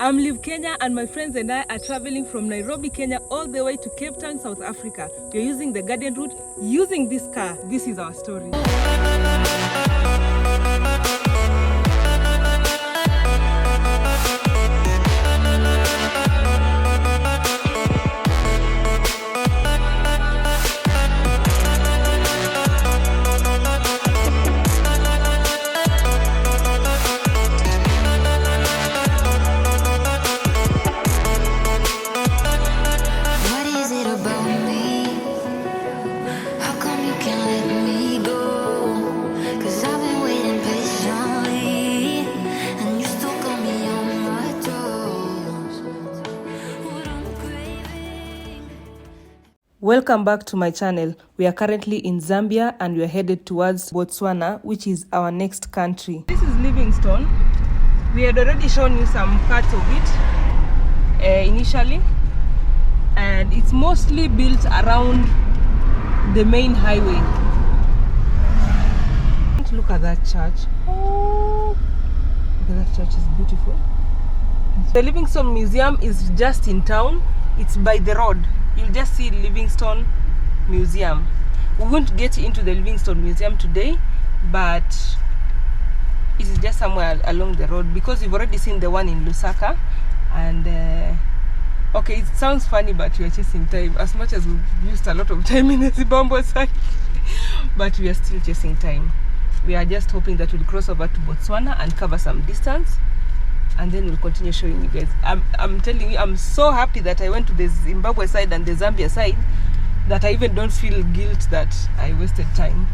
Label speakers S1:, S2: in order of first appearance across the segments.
S1: I'm Liv Kenya, and my friends and I are traveling from Nairobi, Kenya, all the way to Cape Town, South Africa. We're using the Guardian route, using this car. This is our story. Welcome back to my channel. We are currently in Zambia and we are headed towards Botswana, which is our next country. This is Livingstone. We had already shown you some parts of it initially, and it's mostly built around the main highway. Look at that church. Oh, look at that church, is beautiful. The Livingstone Museum is just in town. It's by the road. You'll just see Livingstone Museum. We won't get into the Livingstone Museum today, but it is just somewhere along the road because we've already seen the one in Lusaka. And okay, it sounds funny, but we are chasing time. As much as we've used a lot of time in the Zimbabwe side, but we are still chasing time. We are just hoping that we'll cross over to Botswana and cover some distance, and then we'll continue showing you guys. I'm telling you, I'm so happy that I went to the Zimbabwe side and the Zambia side that I even don't feel guilt that I wasted time.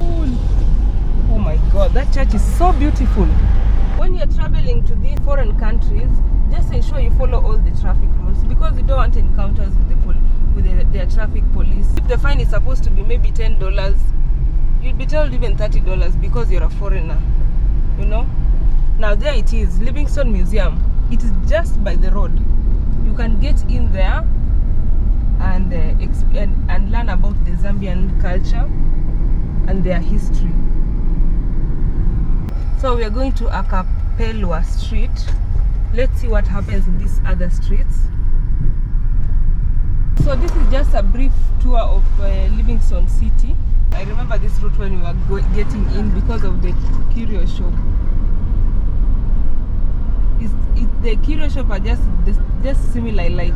S1: Oh my God, that church is so beautiful. When you're traveling to these foreign countries, just ensure you follow all the traffic rules, because you don't want encounters with their traffic police. If the fine is supposed to be maybe $10, you'd be told even $30 because you're a foreigner, you know. Now there it is, Livingstone Museum. It is just by the road. You can get in there and learn about the Zambian culture and their history. So we are going to Akapelwa Street. Let's see what happens in these other streets. So this is just a brief tour of Livingstone City. I remember this route when we were getting in because of the curio shop. The curio shop are just similar like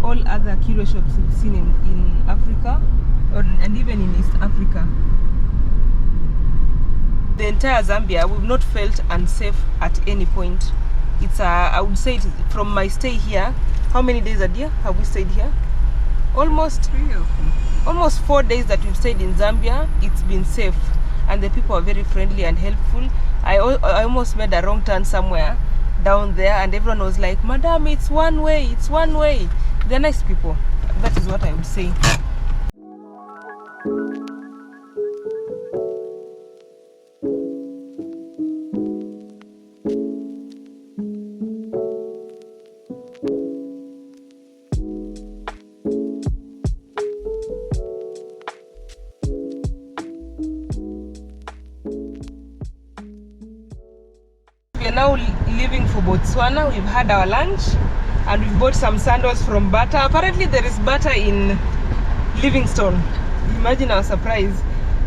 S1: all other curio shops we've seen in Africa and even in East Africa. The entire Zambia, we've not felt unsafe at any point. It's I would say from my stay here, how many days a year have we stayed here? Almost 4 days that we've stayed in Zambia. It's been safe and the people are very friendly and helpful. I almost made a wrong turn somewhere down there and everyone was like, "Madam, it's one way, it's one way." They're nice people. That is what I would say. We are now leaving for Botswana. We've had our lunch and we've bought some sandals from Butter. Apparently there is Butter in Livingstone. Imagine our surprise.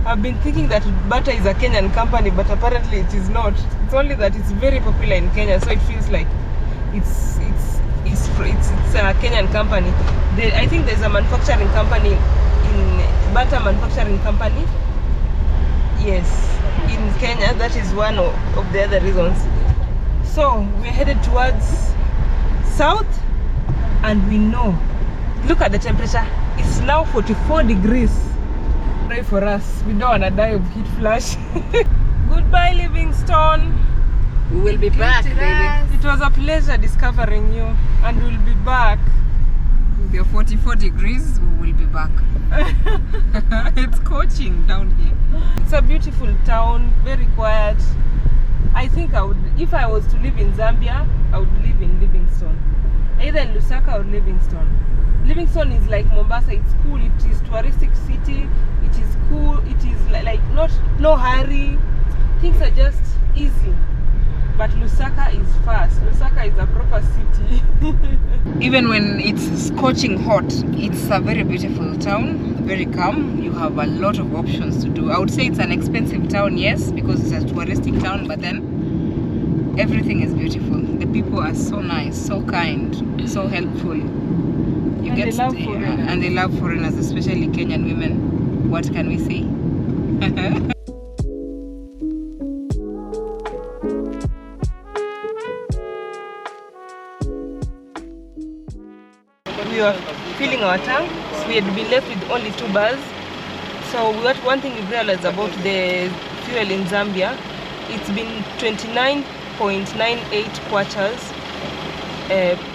S1: I've been thinking that Butter is a Kenyan company, but apparently it is not. It's only that it's very popular in Kenya, so it feels like it's a Kenyan company. I think there's a manufacturing company in Butter manufacturing company. Yes, in Kenya. That is one of the other reasons. So we're headed towards south, and we know, look at the temperature, it's now 44 degrees. Pray for us, we don't want to die of heat flash. Goodbye Livingstone.
S2: We will be back, baby.
S1: It was a pleasure discovering you, and we'll be back.
S2: With your 44 degrees, we will be back.
S1: It's scorching down here. It's a beautiful town, very quiet. I think if I was to live in Zambia, I would live in Livingstone. Either in Lusaka or Livingstone. Livingstone is like Mombasa. It's cool. It is touristic city. It is cool. It is like no hurry. Things are just easy. But Lusaka is fast. Lusaka is a proper
S2: Even when it's scorching hot, it's a very beautiful town, very calm. You have a lot of options to do. I would say it's an expensive town, yes, because it's a touristic town, but then everything is beautiful. The people are so nice, so kind, so helpful. You
S1: And
S2: get
S1: they love foreigners.
S2: and they love foreigners, especially Kenyan women. What can we say?
S1: We were filling our tank, so we had been left with only 2 bars. So one thing we realized about the fuel in Zambia, it's been 29.98 kwatas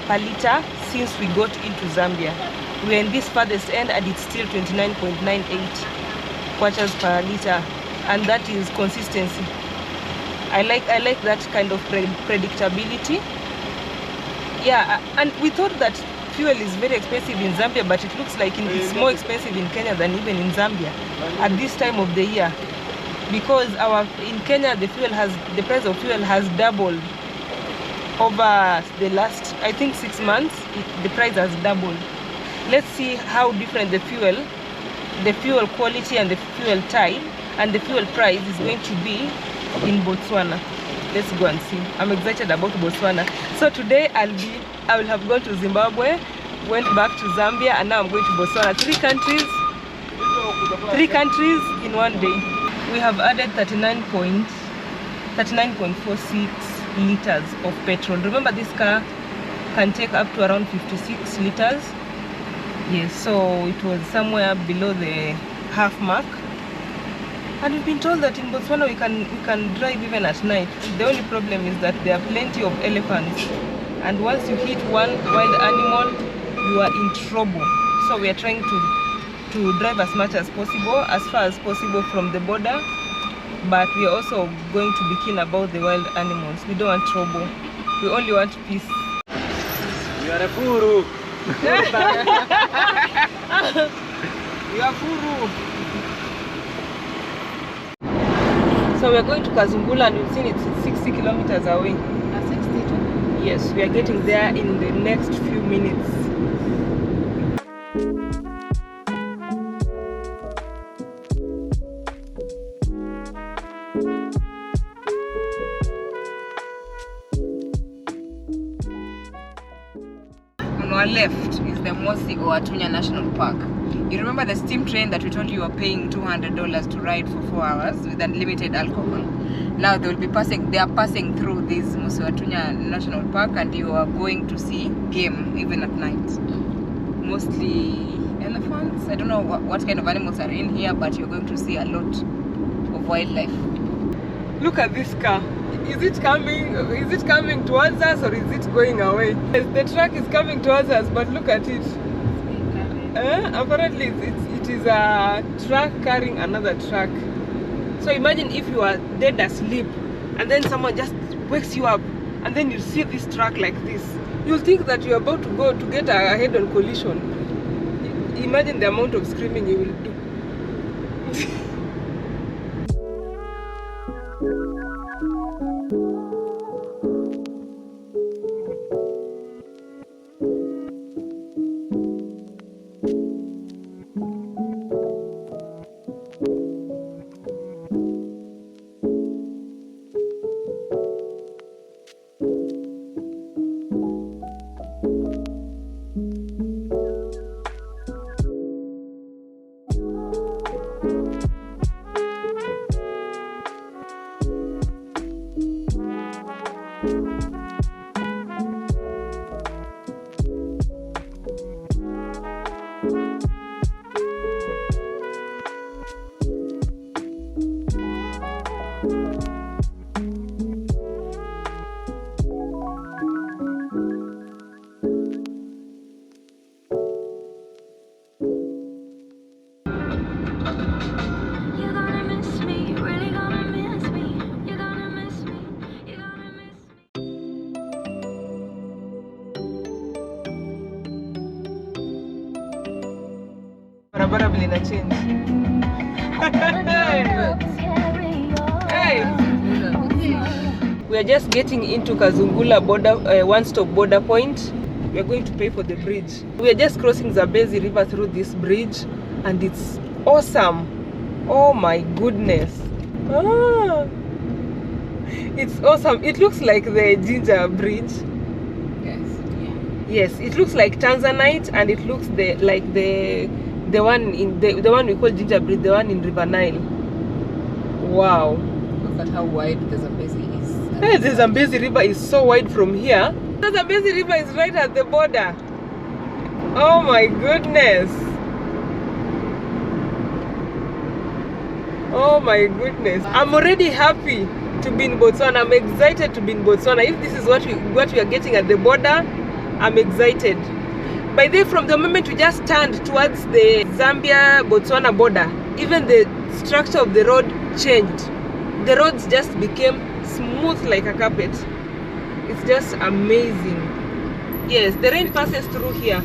S1: per liter since we got into Zambia. We're in this farthest end and it's still 29.98 kwatas per liter, and that is consistency. I like that kind of predictability. Yeah, and we thought that fuel is very expensive in Zambia, but it looks like it's more expensive in Kenya than even in Zambia at this time of the year, because in Kenya the price of fuel has doubled over the last, I think, 6 months. The price has doubled. Let's see how different the fuel quality and the fuel type and the fuel price is going to be in Botswana. Let's go and see. I'm excited about Botswana. So today I will have gone to Zimbabwe, went back to Zambia, and now I'm going to Botswana. 3 countries in one day. We have added 39.46 liters of petrol. Remember, this car can take up to around 56 liters. Yes, so it was somewhere below the half mark. And we've been told that in Botswana we can drive even at night. The only problem is that there are plenty of elephants, and once you hit one wild animal, you are in trouble. So we are trying to drive as much as possible, as far as possible from the border, but we are also going to be keen about the wild animals. We don't want trouble. We only want peace.
S3: You are a furu.
S1: You are furu. So we are going to Kazungula, and we've seen it's 60 kilometers away.
S2: 62?
S1: Yes, we are getting there in the next few minutes.
S2: On our left is the Mosi or Atunya National Park. You remember the steam train that we told you were paying $200 to ride for 4 hours with unlimited alcohol? Now they are passing through this Mosi Atunya National Park, and you are going to see game even at night. Mostly elephants. I don't know what kind of animals are in here, but you're going to see a lot of wildlife.
S1: Look at this car. Is it coming towards us, or is it going away? The truck is coming towards us, but look at it. Apparently it is a truck carrying another truck. So imagine if you are dead asleep and then someone just wakes you up, and then you see this truck like this. You'll think that you're about to go to get a head-on collision. Imagine the amount of screaming you will do. Barabara vile ina change. Hey. We are just getting into Kazungula border, one-stop border point. we are going to pay for the bridge. We are just crossing Zambezi River through this bridge, and it's awesome. Oh my goodness. Ah, it's awesome. It looks like the Ginger Bridge. Yes, it looks like Tanzanite, and it looks like the one in the one we call Ginger Bridge, the one in River Nile. Wow.
S2: Look at how wide the Zambezi is.
S1: Hey, the Zambezi River is so wide from here. The Zambezi River is right at the border. Oh my goodness. Oh my goodness. I'm already happy to be in Botswana. I'm excited to be in Botswana. If this is what we are getting at the border, I'm excited. By the way, from the moment we just turned towards the Zambia-Botswana border, even the structure of the road changed. The roads just became smooth like a carpet. It's just amazing. Yes, the rain passes through here.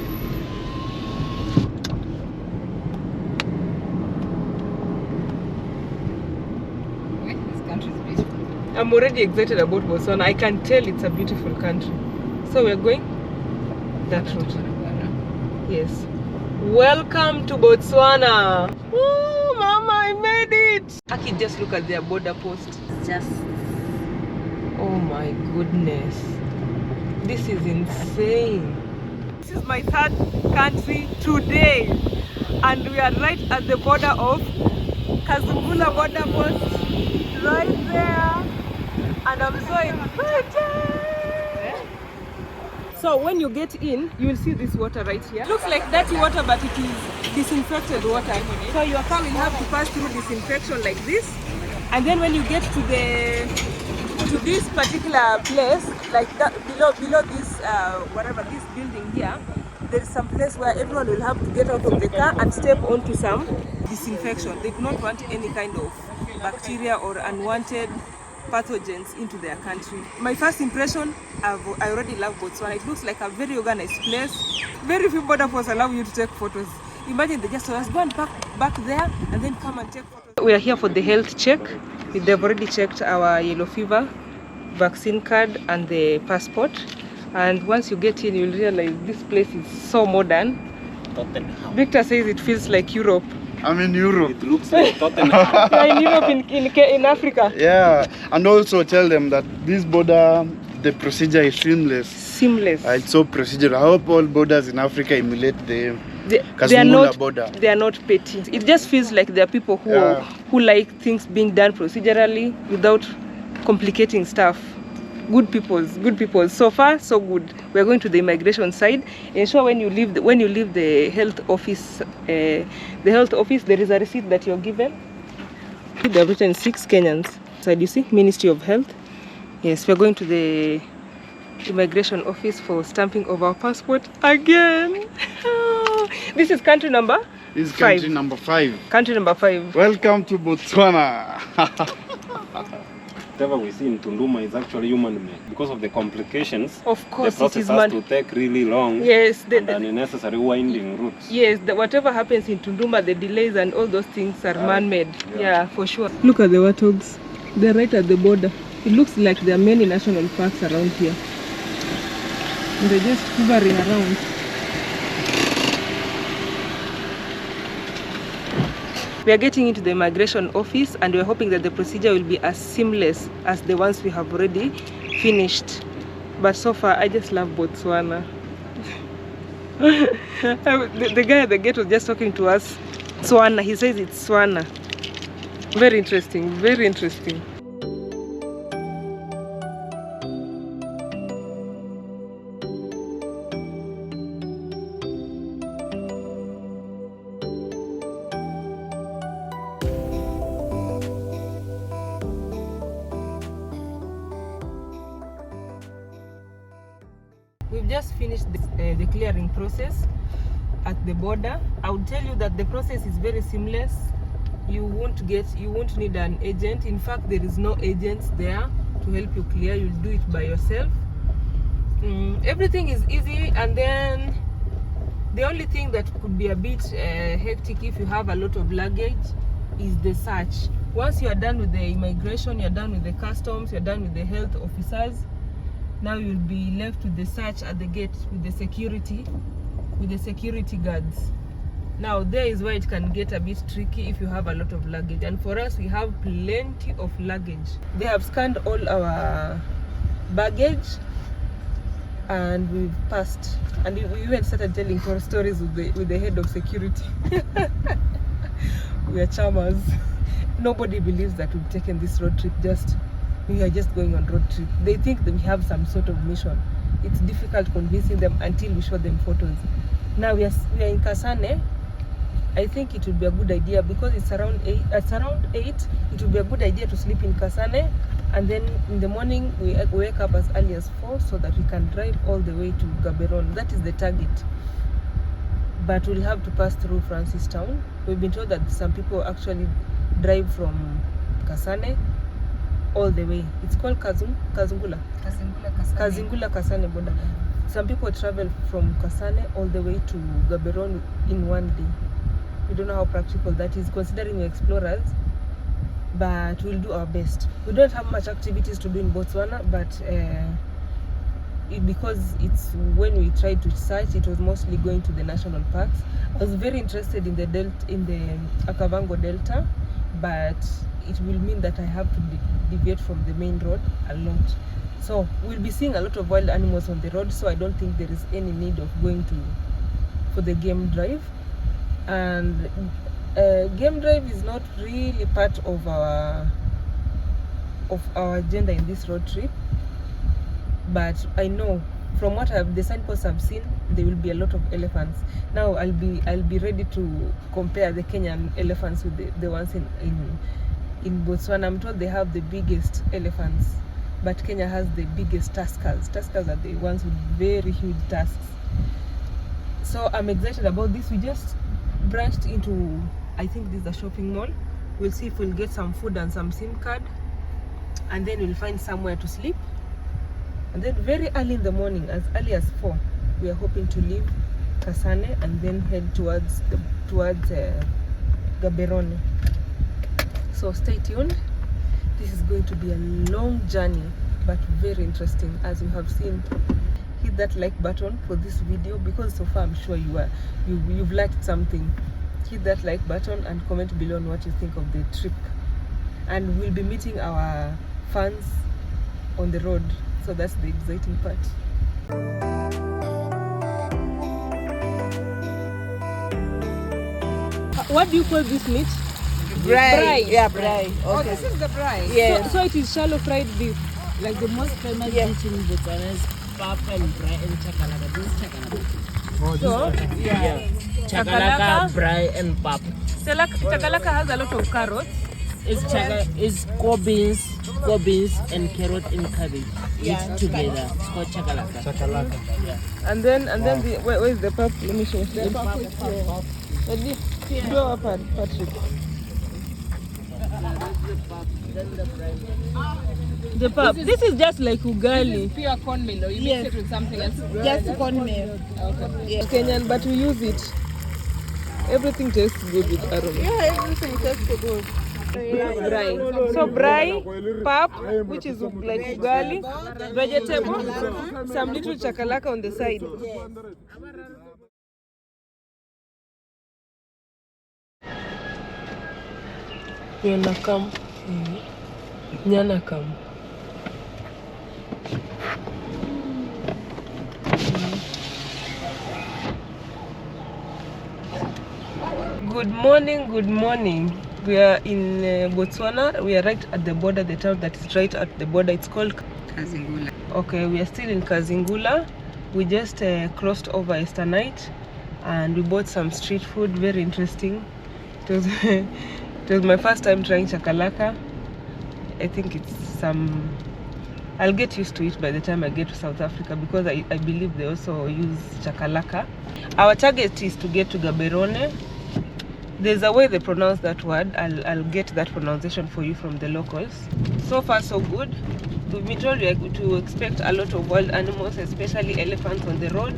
S2: This country is beautiful.
S1: I'm already excited about Botswana. I can tell it's a beautiful country. So we're going that route. Yes. Welcome to Botswana. Woo, Mama, I made it. Aki, just look at their border post.
S2: Just.
S1: Oh my goodness. This is insane. This is my third country today. And we are right at the border of Kazungula border post. Right there. And I'm so excited. So when you get in, you will see this water right here. It looks like dirty water, but it is disinfected water. So your car will have to pass through disinfection like this. And then when you get to this particular place, like that, below this whatever this building here, there is some place where everyone will have to get out of the car and step onto some disinfection. They do not want any kind of bacteria or unwanted pathogens into their country. My first impression, I already love Botswana. It looks like a very organized place. Very few border posts allow you to take photos. Imagine they just told us, go and back there and then come and take photos. We are here for the health check. They've already checked our yellow fever vaccine card and the passport. And once you get in, you'll realize this place is so modern. Victor says it feels like Europe.
S3: I'm in Europe.
S4: It looks like Tottenham.
S1: Yeah, in Europe, in Africa.
S3: Yeah, and also tell them that this border, the procedure is seamless.
S1: Seamless.
S3: It's so procedural. I hope all borders in Africa emulate the
S1: they are
S3: Kazungula border.
S1: They are not petty. It just feels like there are people who like things being done procedurally without complicating stuff. Good people. So far, so good. We're going to the immigration side. Ensure when you leave the health office, there is a receipt that you're given. They have written 6 Kenyans. Side you see, Ministry of Health. Yes, we're going to the immigration office for stamping of our passport again. This is country number?
S3: This is
S1: 5.
S3: country number 5.
S1: Country number 5.
S3: Welcome to Botswana.
S4: Whatever we see in Tunduma is actually human-made. Because of the complications,
S1: Of course,
S4: the process has to take really long.
S1: Yes,
S4: and unnecessary winding routes.
S1: Yes, whatever happens in Tunduma, the delays and all those things are man-made. Yeah, for sure. Look at the warthogs. They're right at the border. It looks like there are many national parks around here. And they're just hovering around. We are getting into the immigration office and we're hoping that the procedure will be as seamless as the ones we have already finished. But so far, I just love Botswana. The guy at the gate was just talking to us. Tswana, he says it's Tswana. Very interesting, very interesting. We've just finished the clearing process at the border. I would tell you that the process is very seamless. You won't need an agent. In fact, there is no agents there to help you clear. You'll do it by yourself. Everything is easy, and then the only thing that could be a bit hectic if you have a lot of luggage is the search. Once you are done with the immigration, you're done with the customs, you're done with the health officers, Now you'll be left with the search at the gate with the security guards. Now there is where it can get a bit tricky if you have a lot of luggage, and for us we have plenty of luggage. They have scanned all our baggage and we've passed, and we even started telling stories with the head of security. We are charmers. Nobody believes that we've taken this road trip. We are just going on road trip. They think that we have some sort of mission. It's difficult convincing them until we show them photos. Now we are in Kasan. I think it would be a good idea, because it's around 8. It would be a good idea to sleep in Kasan, and then in the morning we wake up as early as 4 so that we can drive all the way to Gaborone. That is the target. But we'll have to pass through Francistown. We've been told that some people actually drive from Kasan all the way. It's called Kazingula Kasane border. Some people travel from Kasane all the way to Gaborone in one day. We don't know how practical that is, considering we're explorers, but we'll do our best. We don't have much activities to do in Botswana, but because it's, when we tried to search, it was mostly going to the national parks. I was very interested in the Akavango Delta, but it will mean that I have to deviate from the main road a lot. So we'll be seeing a lot of wild animals on the road, so I don't think there is any need of going for the game drive. And game drive is not really part of our agenda in this road trip, but I know from what the signposts I've seen, there will be a lot of elephants. Now I'll be ready to compare the Kenyan elephants with the ones in Botswana. I'm told they have the biggest elephants, but Kenya has the biggest tuskers. Tuskers are the ones with very huge tusks. So I'm excited about this. We just branched into, I think this is a shopping mall. We'll see if we'll get some food and some SIM card, and then we'll find somewhere to sleep. And then very early in the morning, as early as 4, we are hoping to leave Kasan and then head towards Gaborone. So stay tuned. This is going to be a long journey, but very interesting. As you have seen, hit that like button for this video, because so far I'm sure you've liked something. Hit that like button and comment below on what you think of the trip. And we'll be meeting our fans on the road, so that's the exciting part. What do you call this meat?
S5: Braai. Yeah,
S1: braai.
S5: braai.
S2: Oh,
S5: Okay.
S2: this is the braai.
S5: Yeah.
S1: So it is shallow fried beef.
S5: Like the most famous dish in Botswana is pap and braai and chakalaka. This is chakalaka.
S1: So
S5: Yeah.
S1: Chakalaka.
S5: Chakalaka, braai and pap.
S1: chakalaka has a lot of carrots.
S5: It's core beans and carrot and cabbage mixed together. It's called chakalaka. Yeah.
S1: And then where is the pap? Let me show you. The pap is here. Go up, Patrick.
S5: Then the braai.
S1: The pap. This is just like ugali.
S2: Pure cornmeal, or you mix it with something else?
S6: Just cornmeal.
S2: Okay.
S1: Kenyan, but we use it. Everything tastes good with aroma.
S6: Yeah, everything tastes good.
S1: Braai. So braai, pap, which is like ugali, vegetable, some little chakalaka on the side. Nyanakam. Good morning. We are in Botswana. We are right at the border, the town that is right at the border. It's called
S2: Kazingula.
S1: Okay, we are still in Kazingula. We just crossed over Easter night and we bought some street food, very interesting. It was my first time trying chakalaka. I think it's I'll get used to it by the time I get to South Africa, because I believe they also use chakalaka. Our target is to get to Gaborone. There's a way they pronounce that word. I'll get that pronunciation for you from the locals. So far so good. We've been told we are to expect a lot of wild animals, especially elephants on the road.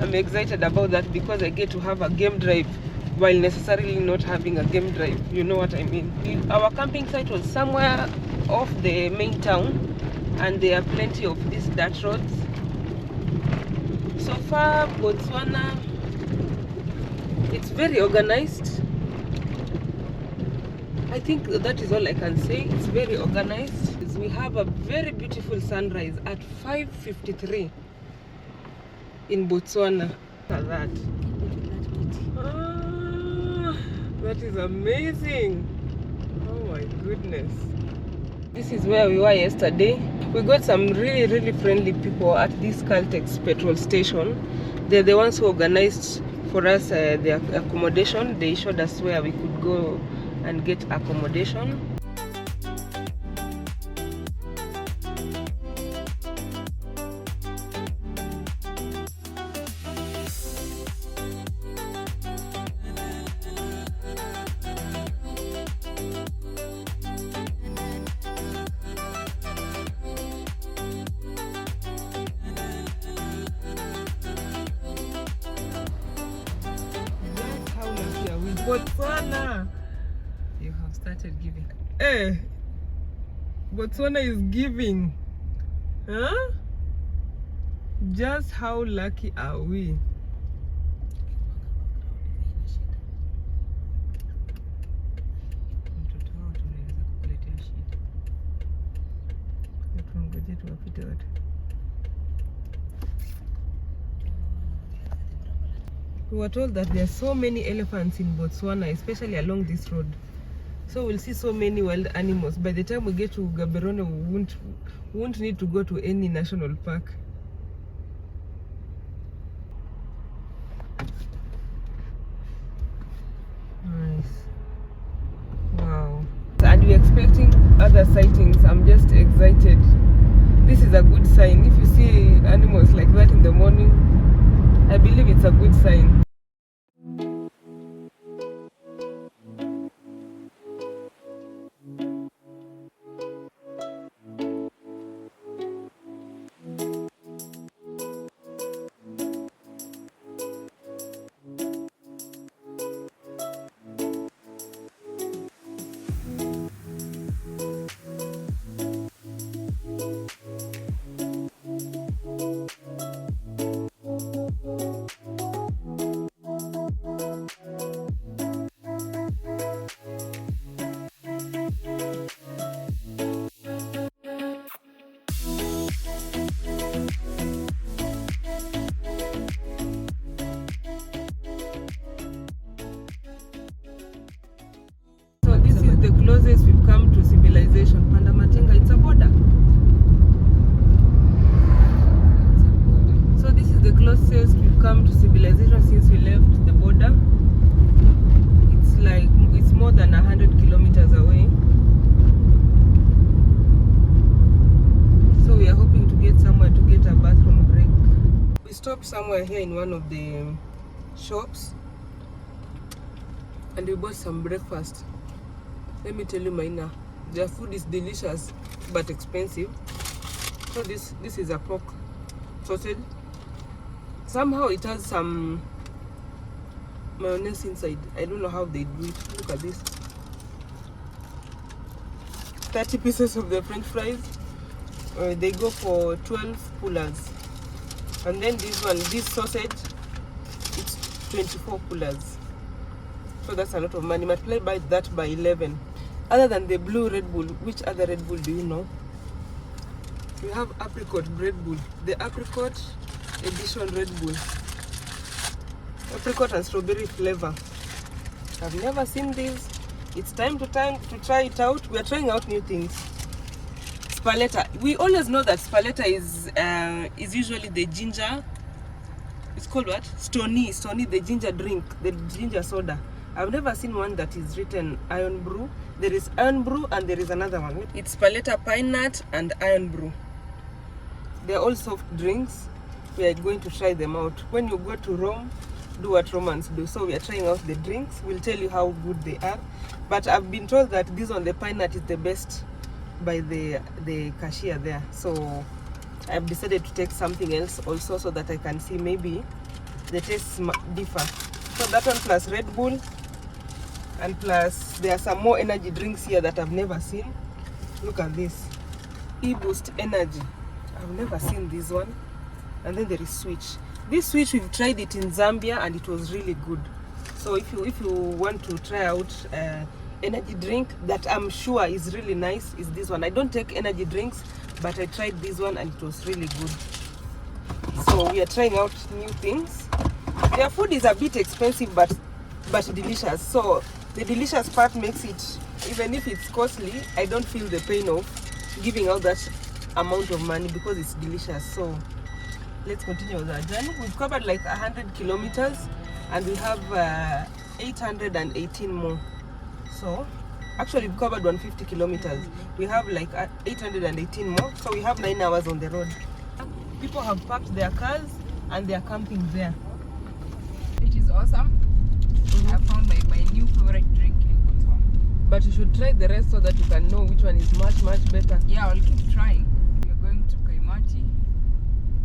S1: I'm excited about that because I get to have a game drive while necessarily not having a game drive. You know what I mean? Our camping site was somewhere off the main town, and there are plenty of these dirt roads. So far, Botswana, it's very organized. I think that is all I can say. It's very organized. We have a very beautiful sunrise at 5:53 in Botswana. Look at that. Ah, that is amazing. Oh my goodness. This is where we were yesterday. We got some really friendly people at this Caltex petrol station. They're the ones who organized for us the accommodation. They showed us where we could go and get accommodation. Botswana, you have started giving. Hey, Botswana is giving. Huh? Just how lucky are we? We were told that there are so many elephants in Botswana, especially along this road. So we'll see so many wild animals. By the time we get to Gaborone, we won't need to go to any national park. Nice. Wow. And we're expecting other sightings. I'm just excited. This is a good sign. If you see animals like that in the morning, I believe it's a good sign. The closest we've come to civilization, Pandamatenga, it's a border. So this is the closest we've come to civilization since we left the border. It's more than 100 kilometers away. So we are hoping to get somewhere to get a bathroom break. We stopped somewhere here in one of the shops and we bought some breakfast. Let me tell you, Maina, their food is delicious but expensive. So this is a pork sausage. Somehow it has some mayonnaise inside. I don't know how they do it. Look at this. 30 pieces of the French fries. They go for 12 pullers. And then this sausage, it's 24 pullers. So that's a lot of money. Multiply by that by 11. Other than the blue Red Bull, which other Red Bull do you know? We have apricot Red Bull. The apricot edition Red Bull. Apricot and strawberry flavor. I've never seen this. It's time to try it out. We are trying out new things. Spaletta. We always know that Spaletta is usually the ginger. It's called what? Stony, the ginger drink, the ginger soda. I've never seen one that is written Iron Brew. There is Iron Brew and there is another one. It's Spaletta Pine Nut and Iron Brew. They're all soft drinks. We are going to try them out. When you go to Rome, do what Romans do. So we are trying out the drinks. We'll tell you how good they are. But I've been told that this one, the Pine Nut, is the best by the cashier there. So I've decided to take something else also so that I can see maybe the tastes differ. So that one plus Red Bull, and plus there are some more energy drinks here that I've never seen. Look at this. E-Boost Energy. I've never seen this one. And then there is Switch. This Switch, we've tried it in Zambia and it was really good. So if you want to try out energy drink that I'm sure is really nice, is this one. I don't take energy drinks, but I tried this one and it was really good. So we are trying out new things. Their food is a bit expensive but delicious. So the delicious part makes it, even if it's costly, I don't feel the pain of giving out that amount of money because it's delicious. So let's continue with our journey. We've covered like 100 kilometers and we have 818 more. So actually we've covered 150 kilometers. We have like 818 more. So we have 9 hours on the road. People have parked their cars and they are camping there.
S2: It is awesome. I found my new favorite drink in Botswana.
S1: But you should try the rest so that you can know which one is much better.
S2: Yeah, I'll keep trying. We are going to Kaimati.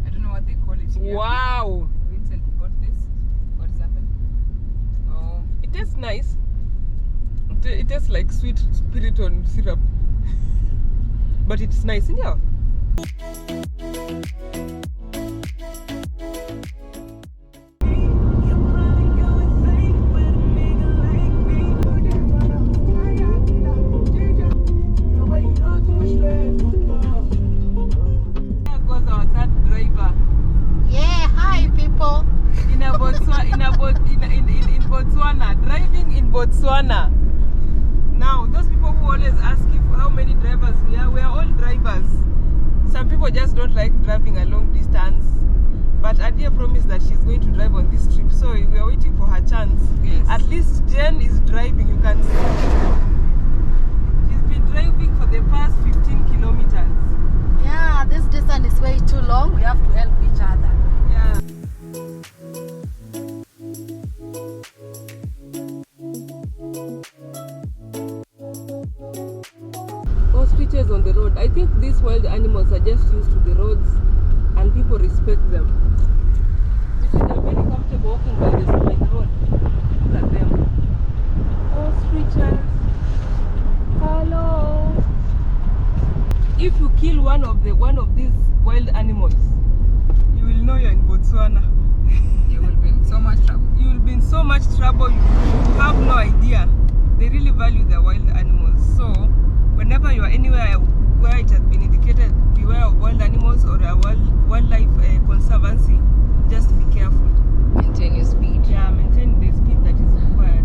S2: I don't know what they call it here.
S1: Wow!
S2: Vincent bought this. What is happening? Oh.
S1: It tastes nice. It tastes like sweet Spiriton syrup. But it's nice, yeah. Botswana. Now, those people who always ask if how many drivers we are all drivers. Some people just don't like driving a long distance. But Adia promised that she's going to drive on this trip, so we are waiting for her chance.
S2: Yes.
S1: At least Jen is driving, you can see. She's been driving for the past 15 kilometers.
S7: Yeah, this distance is way too long. We have to help each other.
S1: Yeah. Ostriches on the road. I think these wild animals are just used to the roads and people respect them. You see, they're very comfortable walking by the road. Look at them. Ostriches. Hello. If you kill one of these wild animals, you will know you're in Botswana.
S2: You will be in so much trouble.
S1: You will be in so much trouble, you have no idea. They really value their wild animals. So whenever you are anywhere where it has been indicated beware of wild animals or a wildlife conservancy, just be careful.
S2: Maintain your speed.
S1: Yeah, maintain the speed that is required.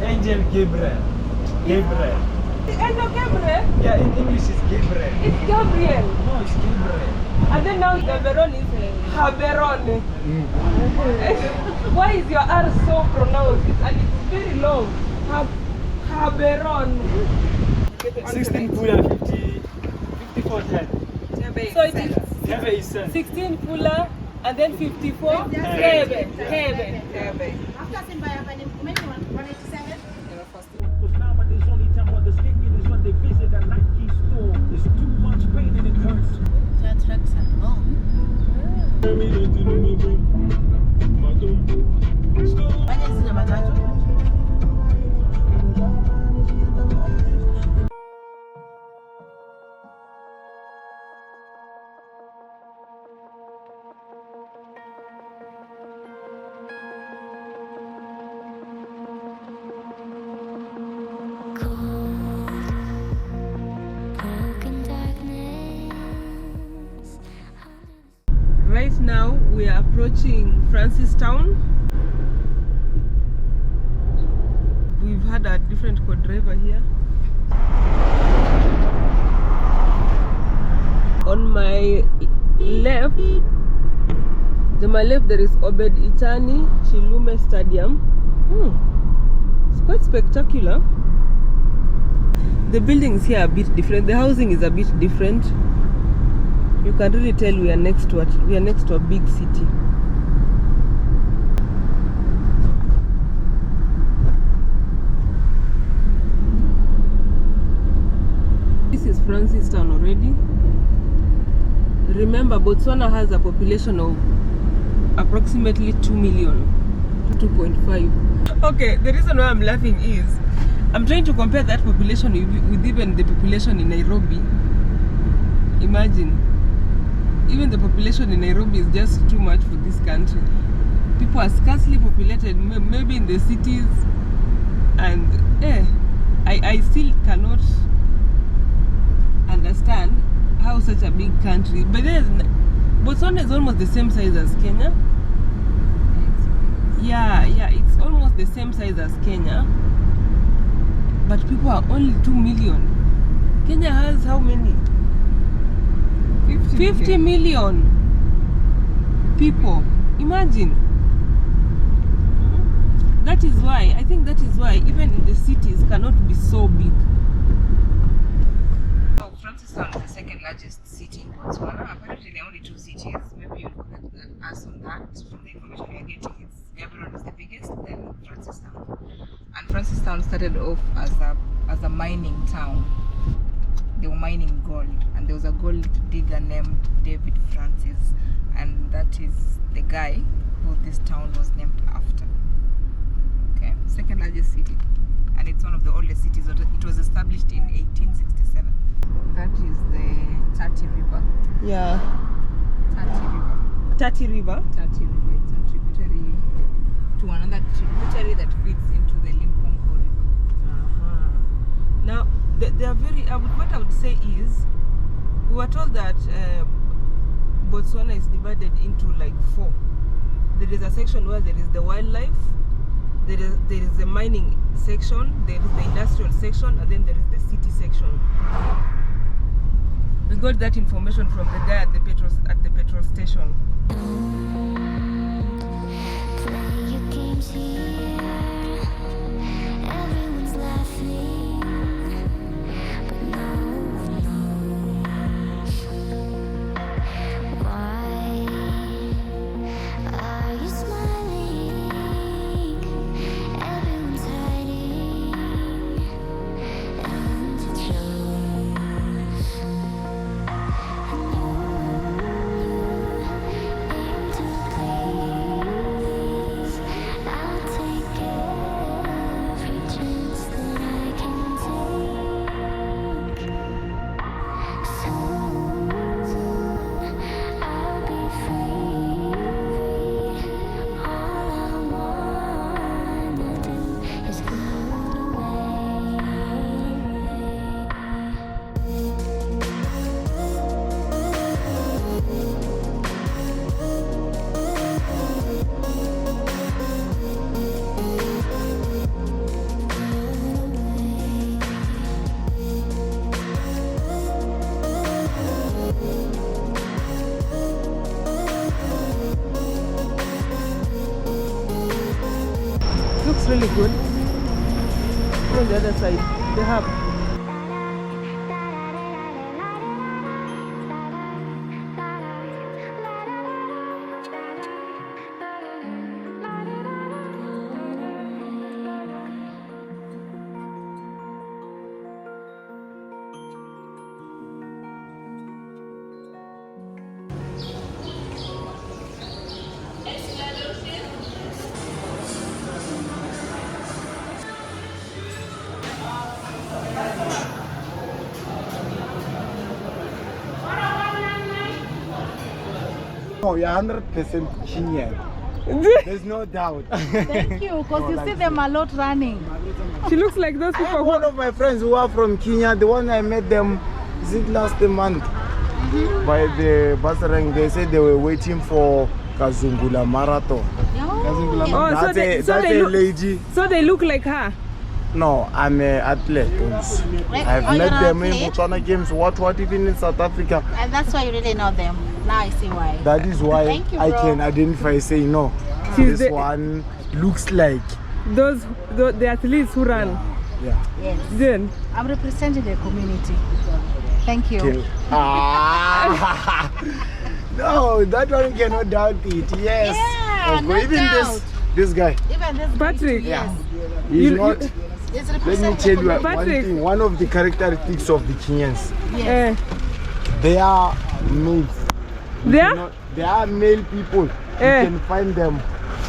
S8: Angel Gabriel. Gabriel.
S1: Angel Gabriel?
S8: Yeah, in English it's Gabriel.
S1: It's Gabriel.
S8: No, it's Gabriel.
S1: And then now Gaborone is Gaborone. Why is your R so pronounced? And it's very long. Gaborone.
S8: 16 Pula 54 10.
S1: So it is 16 Pula and then 54 Hebe.
S7: After Simba, many 187.
S8: Because nowadays only time what the skinny is when they visit a Nike store. There's too much pain and it hurts.
S7: Trucks at home.
S1: Right now we are approaching Francistown. We've had a different co-driver here. On my left, there is Obed Itani Chilume Stadium. It's quite spectacular. The buildings here are a bit different. The housing is a bit different. You can really tell we are next to a big city. Francistown already. Remember, Botswana has a population of approximately 2 million, 2.5. Okay, the reason why I'm laughing is I'm trying to compare that population with even the population in Nairobi. Imagine, even the population in Nairobi is just too much for this country. People are scarcely populated, maybe in the cities, and I still cannot understand how such a big country, but then Botswana is almost the same size as Kenya. Yeah, it's almost the same size as Kenya, but people are only 2 million. Kenya has how many? 50 million people. Imagine. That is why, I think that is why even in the cities cannot be so big.
S2: So Francistown is the second largest city in Botswana. Apparently there are only 2 cities. Maybe you look at us on that from the information we are getting. Gaborone is the biggest, then Francistown. And Francistown started off as a mining town. They were mining gold, and there was a gold digger named David Francis, and that is the guy who this town was named after. Okay, second largest city, and it's one of the oldest cities. It was established in 1867. That is the Tati River.
S1: Yeah.
S2: Tati River.
S1: Tati River.
S2: Tati River. It's a tributary to another tributary that feeds into the Limpopo River.
S1: Now, they are very. What I would say is, we were told that Botswana is divided into like 4. There is a section where there is the wildlife, there is the mining section, there is the industrial section, and then there is the city section. We got that information from the guy at the petrol station.
S9: Everyone's laughing, but no one knows why. Are you smiling? Everyone's hiding, and it shows. And you aim to please. I'll take every chance that I can take. Soon I'll be free. All I wanna do is float away.
S1: Looks really good. On the other side, they have.
S10: No, you're 100% Kenyan. There's no doubt.
S7: Thank you, because you see them a lot running.
S1: She looks like those
S10: I
S1: people
S10: have
S1: who
S10: one of my friends who are from Kenya. The one I met them, is it last month? By the bus rank, they said they were waiting for Kazungula Marathon.
S1: Oh,
S10: That's a lady.
S1: So they look like her.
S10: No, I'm an athlete. I've
S7: Oh,
S10: met
S7: you're
S10: them
S7: an
S10: in
S7: athlete?
S10: Botswana Games, what even in South Africa.
S7: And that's why you really know them. Now I see why.
S10: That is why
S7: Thank you,
S10: I
S7: bro.
S10: can identify, say no.
S1: She's
S10: This
S1: the-
S10: one looks like.
S1: The athletes who run.
S10: Yeah.
S7: Yes.
S1: Then
S7: I'm representing the community. Thank you.
S10: Okay. Ah. No, that one cannot doubt it. Yes.
S7: Yeah,
S10: Okay,
S7: no
S10: even
S7: doubt.
S10: this guy.
S7: Even this
S1: Patrick.
S7: Yes.
S10: He's
S1: You-
S10: not.
S7: It's
S10: Let me
S7: represented.
S10: tell you one
S1: Patrick.
S10: thing. One of the characteristics of the Kenyans,
S7: Yes.
S10: they are males.
S1: There?
S10: They are male people.
S1: Eh.
S10: You can find them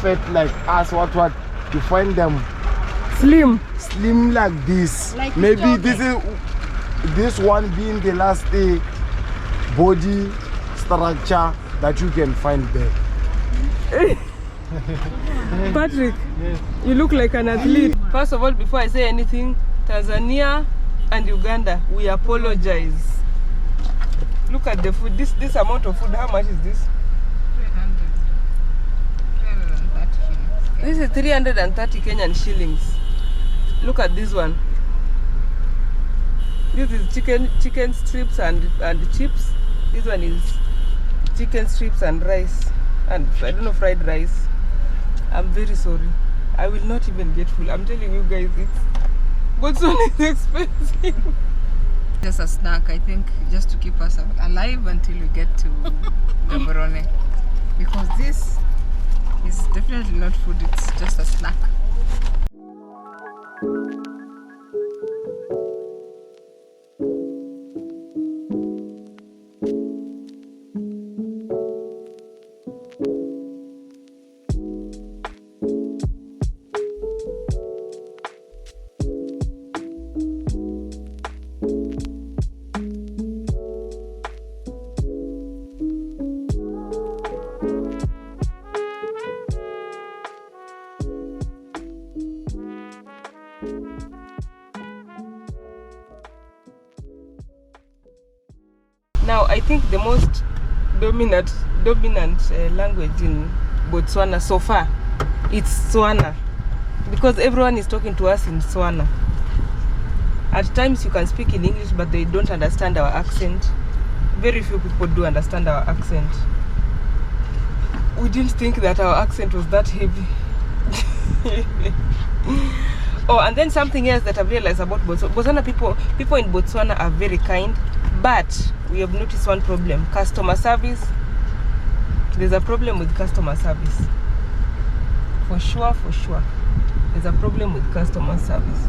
S10: fat like us. What? You find them
S1: Slim.
S10: slim like this.
S7: Like
S10: Maybe
S7: Ethiopian.
S10: this one being the last body structure that you can find there.
S1: Patrick, you look like an athlete. First of all, before I say anything, Tanzania and Uganda, we apologize. Look at the food. This amount of food, how much is this?
S2: 330 shillings.
S1: This is 330 Kenyan shillings. Look at this one. This is chicken strips and chips. This one is chicken strips and rice. And I don't know, fried rice. I'm very sorry. I will not even get full. I'm telling you guys, Botswana is expensive.
S2: Just a snack, I think, just to keep us alive until we get to Gaborone. Because this is definitely not food, it's just a snack.
S1: Now, I think the most dominant language in Botswana so far, it's Tswana, because everyone is talking to us in Tswana. At times you can speak in English, but they don't understand our accent. Very few people do understand our accent. We didn't think that our accent was that heavy. Oh, and then something else that I've realized about Botswana people in Botswana are very kind, but we have noticed one problem: customer service. There's a problem with customer service. For sure. There's a problem with customer service.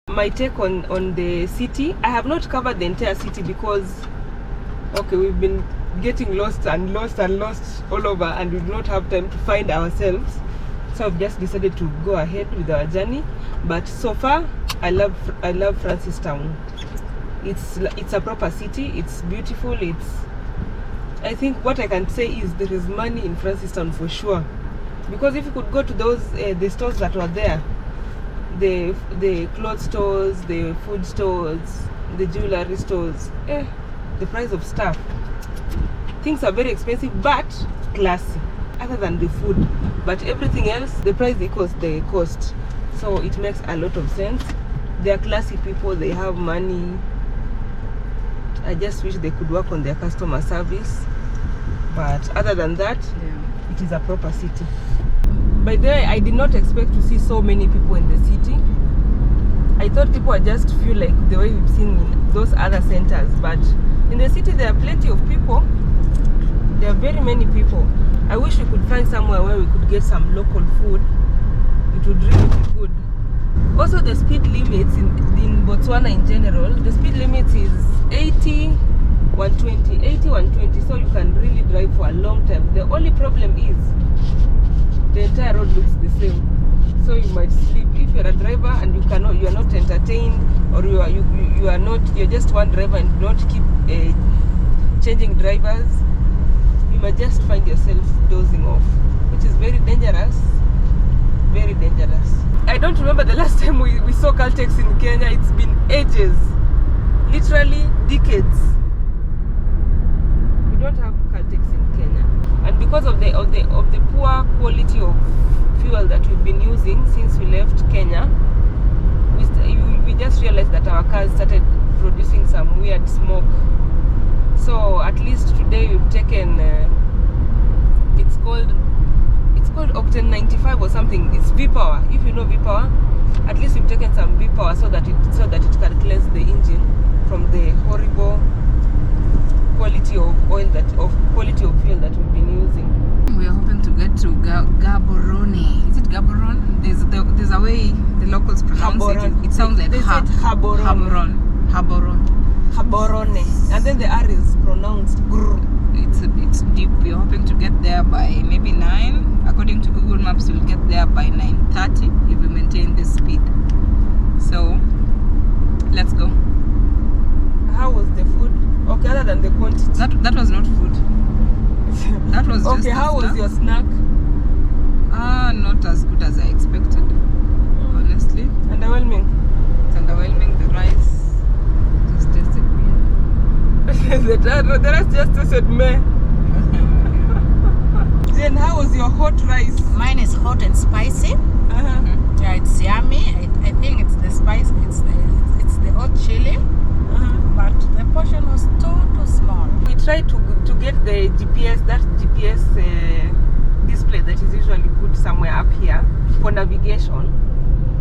S1: My take on the city, I have not covered the entire city because we've been getting lost all over, and we do not have time to find ourselves, so I've just decided to go ahead with our journey. But so far I love Francistown. It's a proper city, it's beautiful. I think what I can say is there is money in Francistown for sure, because if you could go to those the stores that were there, the clothes stores, the food stores, the jewelry stores, the price of stuff, things are very expensive but classy, other than the food. But everything else, the price equals the cost, so it makes a lot of sense. They are classy people, they have money. I just wish they could work on their customer service, but other than that, it is a proper city. By the way, I did not expect to see so many people in the city. I thought people are just few, like the way we've seen in those other centers, but in the city there are plenty of people. There are very many people. I wish we could find somewhere where we could get some local food. It would really be good. Also, the speed limits in Botswana in general, the speed limit is 80, 120, so you can really drive for a long time. The only problem is the entire road looks the same, so you might sleep if you're a driver and you are not entertained, or you're just one driver and don't keep changing drivers. You might just find yourself dozing off, which is very dangerous. I don't remember the last time we saw Caltex in Kenya. It's been ages, literally decades. We don't have Caltex in Kenya, and And because of the poor quality of fuel that we've been using since we left Kenya, we just realized that our cars started producing some weird smoke. So at least today we've taken it's called Octane 95 or something. It's V-Power. If you know V-Power, at least we've taken some V-Power so that it can cleanse the engine from the horrible quality of fuel that we've been using.
S2: We are hoping to get to Gaborone. Is it Gaborone? There's a way the locals pronounce
S1: Gaborone.
S2: it. It sounds like
S1: they said Gaborone. Gaborone. And then the R is pronounced grr.
S2: It's deep. We're hoping to get there by maybe 9. According to Google Maps, we'll get there by 9:30 if we maintain this speed. So let's go.
S1: How was the food? Okay, other than the quantity.
S2: That was not food. That was just
S1: okay. How was your snack?
S2: Not as good as I expected. Honestly,
S1: underwhelming.
S2: It's underwhelming. The rice just tasted weird.
S1: the rest just tasted meh. Jen, how was your hot rice?
S6: Mine is hot and spicy. Yeah, it's yummy. I think it's the spice. It's the hot chili. But the portion was too small.
S1: We tried to get the GPS display that is usually put somewhere up here for navigation.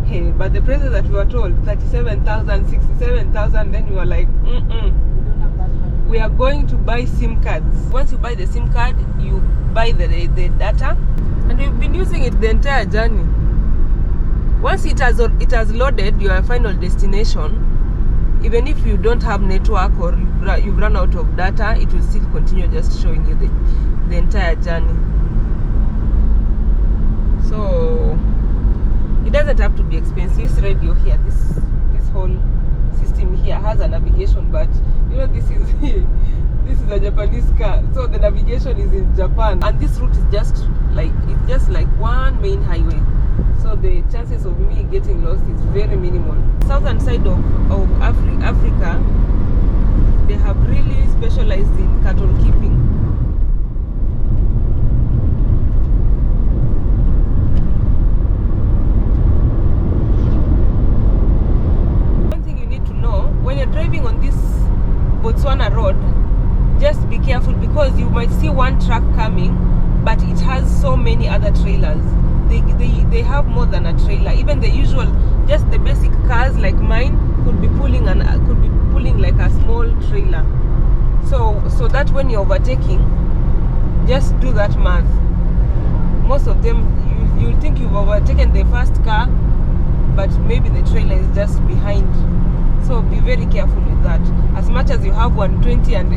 S1: Hey, but the prices that we were told, 37,000, 67,000, then we were like, we are going to buy SIM cards. Once you buy the SIM card, you buy the data, and we've been using it the entire journey. Once it has loaded your final destination, even if you don't have network or you've run out of data, it will still continue just showing you the entire journey. So it doesn't have to be expensive. This radio here, this whole system here has a navigation, but you know, this is a Japanese car, so the navigation is in Japan, and this route is just like one main highway. So the chances of me getting lost is very minimal. Southern side of Africa, they have really specialized in cattle keeping. One thing you need to know, when you're driving on this Botswana road, just be careful, because you might see one truck coming, but it has so many other trailers. They have more than a trailer. Even the usual, just the basic cars like mine could be pulling like a small trailer. So that when you're overtaking, just do that math. Most of them, you'll think you've overtaken the first car, but maybe the trailer is just behind. So be very careful with that. As much as you have 120 and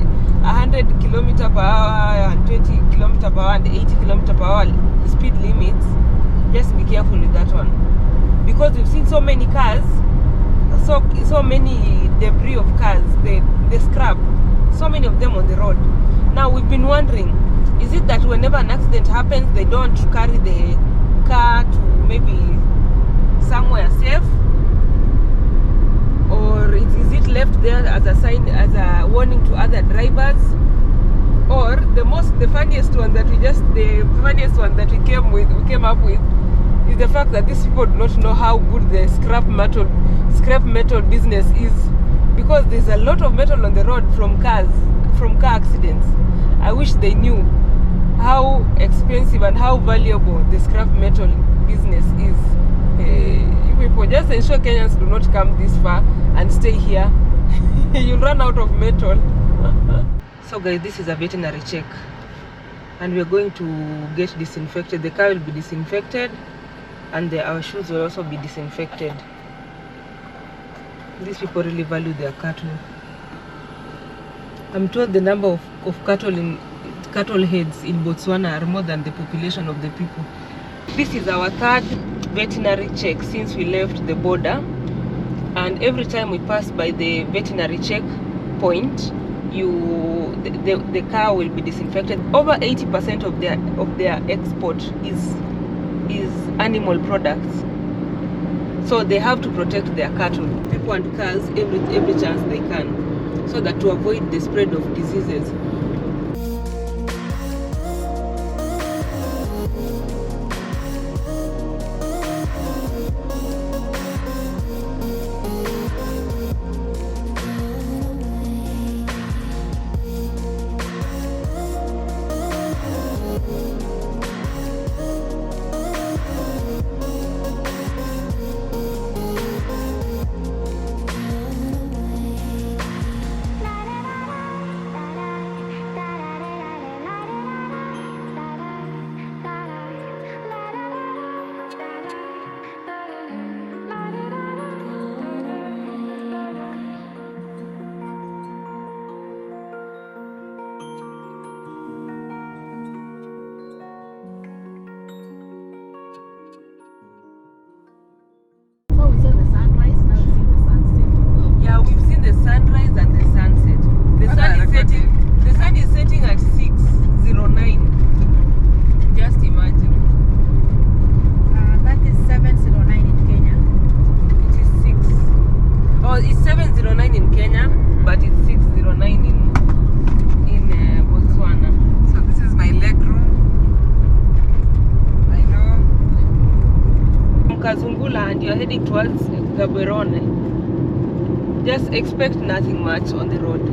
S1: 100 km per hour and 20 km per hour and 80 km per hour speed limits, just be careful with that one, because we've seen so many cars, so many debris of cars, the scrap, so many of them on the road. Now we've been wondering, is it that whenever an accident happens, they don't carry the car to maybe somewhere safe, or is it left there as a sign, as a warning to other drivers? Or the funniest one that we came up with is the fact that these people do not know how good the scrap metal business is, because there's a lot of metal on the road from car accidents. I wish they knew how expensive and how valuable the scrap metal business is. You people just ensure Kenyans do not come this far and stay here. You'll run out of metal. So guys, this is a veterinary check, and we're going to get disinfected. The car will be disinfected, and our shoes will also be disinfected. These people really value their cattle. I'm told the number of cattle heads in Botswana are more than the population of the people. This is our third veterinary check since we left the border, and every time we pass by the veterinary check point, the car will be disinfected. Over 80% of their export is animal products, so they have to protect their cattle, people and cars every chance they can, so that to avoid the spread of diseases.
S6: 709 in Kenya.
S1: It is 6. Oh, it's 709 in Kenya, but it's 609 in Botswana.
S2: So this is my leg room. I know.
S1: From Kazungula and you're heading towards Gaborone, just expect nothing much on the road.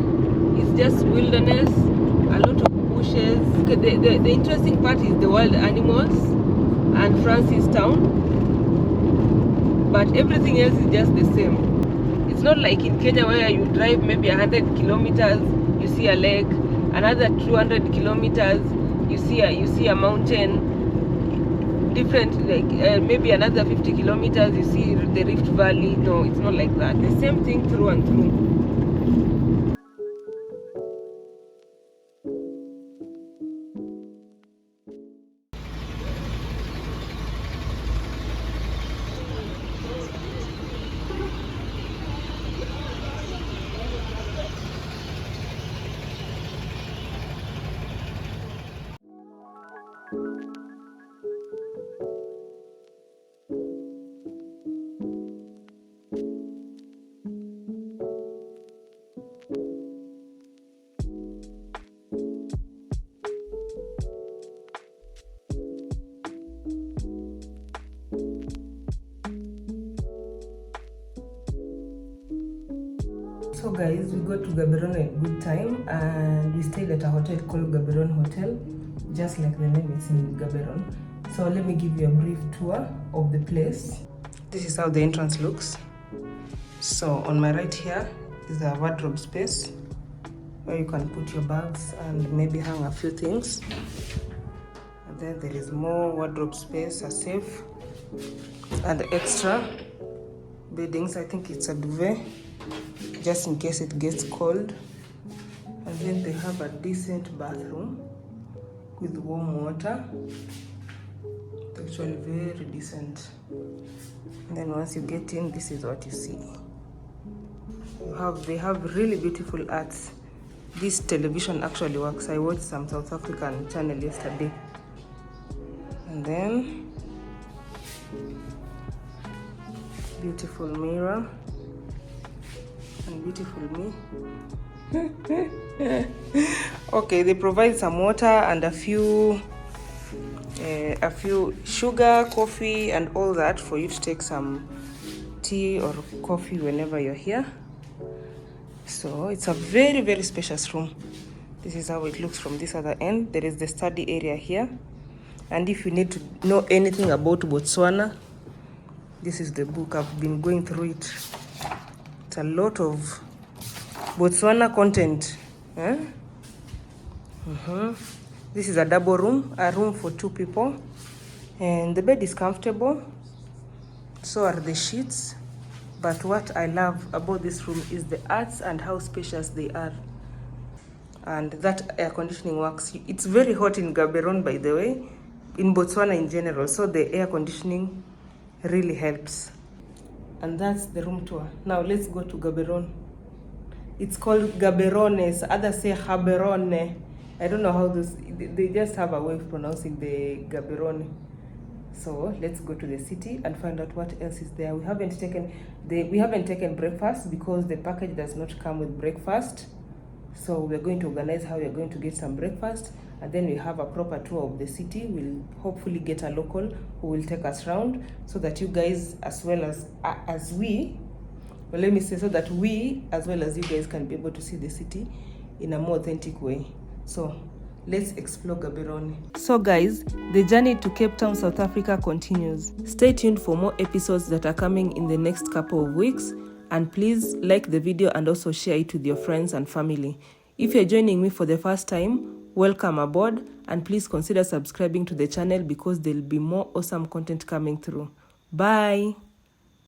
S1: It's just wilderness, a lot of bushes. Okay, the interesting part is the wild animals and Francistown, but everything else is just the same. It's not like in Kenya where you drive maybe 100 kilometers, you see a lake, another 200 kilometers, you see a mountain, different, like maybe another 50 kilometers, you see the Rift Valley. No, it's not like that. The same thing through and through. So guys, we got to Gaborone at good time and we stayed at a hotel called Gaborone Hotel, just like the name is in Gaborone. So let me give you a brief tour of the place. This is how the entrance looks. So on my right here is the wardrobe space where you can put your bags and maybe hang a few things. And then there is more wardrobe space, a safe and extra beddings. I think it's a duvet, just in case it gets cold. And then they have a decent bathroom with warm water. It's actually very decent. And then once you get in, this is what you see. They have really beautiful arts. This television actually works. I watched some South African channel yesterday. And then beautiful mirror and beautiful me. Okay, they provide some water and a few sugar, coffee and all that for you to take some tea or coffee whenever you're here. So it's a very, very spacious room. This is how it looks from this other end. There is the study area here. And if you need to know anything about Botswana, this is the book. I've been going through it. It's a lot of Botswana content. This is a double room, a room for 2 people. And the bed is comfortable. So are the sheets. But what I love about this room is the arts and how spacious they are. And that air conditioning works. It's very hot in Gaborone, by the way, in Botswana in general. So the air conditioning really helps. And that's the room tour. Now let's go to Gaborone. It's called Gaborone. So others say Gaborone. I don't know how they just have a way of pronouncing the Gaborone. So let's go to the city and find out what else is there. We haven't taken breakfast because the package does not come with breakfast. So we're going to organize how we're going to get some breakfast, and then we have a proper tour of the city. We'll hopefully get a local who will take us around so that you guys as well as we, well, let me say, so that we as well as you guys can be able to see the city in a more authentic way. So let's explore Gaborone. So guys, the journey to Cape Town, South Africa continues. Stay tuned for more episodes that are coming in the next couple of weeks. And please like the video and also share it with your friends and family. If you're joining me for the first time, welcome aboard. And please consider subscribing to the channel because there'll be more awesome content coming through. Bye!